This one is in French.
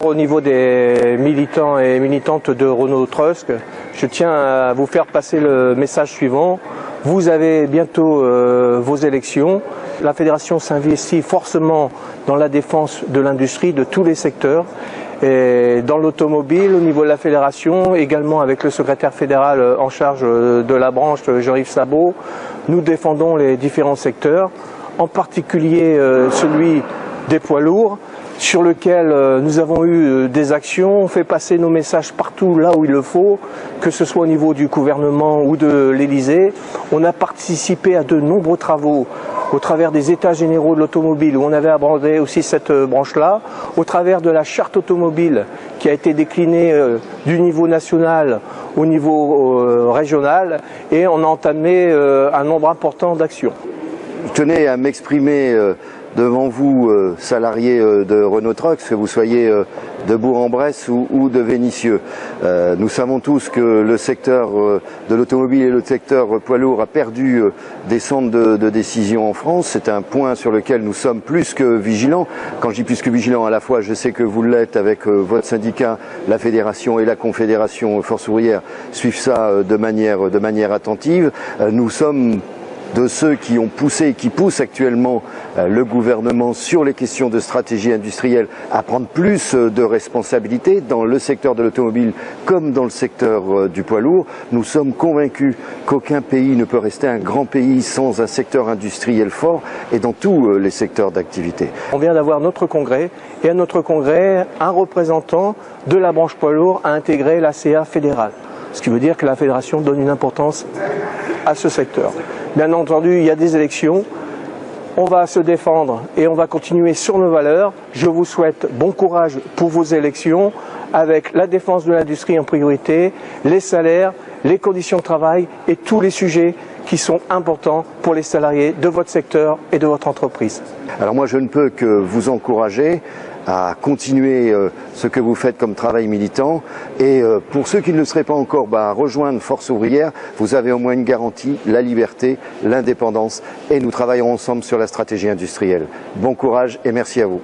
Au niveau des militants et militantes de Renault Trust, je tiens à vous faire passer le message suivant. Vous avez bientôt vos élections. La fédération s'investit forcément dans la défense de l'industrie de tous les secteurs. Et dans l'automobile, au niveau de la fédération, également avec le secrétaire fédéral en charge de la branche, Jean-Yves Sabot, nous défendons les différents secteurs, en particulier celui des poids lourds, sur lequel nous avons eu des actions, on fait passer nos messages partout là où il le faut, que ce soit au niveau du gouvernement ou de l'Élysée. On a participé à de nombreux travaux au travers des états généraux de l'automobile où on avait abordé aussi cette branche-là, au travers de la charte automobile qui a été déclinée du niveau national au niveau régional, et on a entamé un nombre important d'actions. Je tenais à m'exprimer devant vous, salariés de Renault Trucks, que vous soyez de Bourg-en-Bresse ou de Vénissieux. Nous savons tous que le secteur de l'automobile et le secteur poids lourd a perdu des centres de décision en France. C'est un point sur lequel nous sommes plus que vigilants. Quand je dis plus que vigilants, à la fois je sais que vous l'êtes avec votre syndicat, la fédération et la confédération Force ouvrière suivent ça de manière attentive. Nous sommes de ceux qui ont poussé et qui poussent actuellement le gouvernement sur les questions de stratégie industrielle à prendre plus de responsabilités dans le secteur de l'automobile comme dans le secteur du poids lourd. Nous sommes convaincus qu'aucun pays ne peut rester un grand pays sans un secteur industriel fort, et dans tous les secteurs d'activité. On vient d'avoir notre congrès, et à notre congrès, un représentant de la branche poids lourd a intégré la CA fédérale. Ce qui veut dire que la fédération donne une importance à ce secteur. Bien entendu, il y a des élections, on va se défendre et on va continuer sur nos valeurs. Je vous souhaite bon courage pour vos élections, avec la défense de l'industrie en priorité, les salaires, les conditions de travail et tous les sujets qui sont importants pour les salariés de votre secteur et de votre entreprise. Alors moi, je ne peux que vous encourager à continuer ce que vous faites comme travail militant, et pour ceux qui ne le seraient pas encore, rejoindre Force ouvrière. Vous avez au moins une garantie, la liberté, l'indépendance, et nous travaillerons ensemble sur la stratégie industrielle. Bon courage et merci à vous.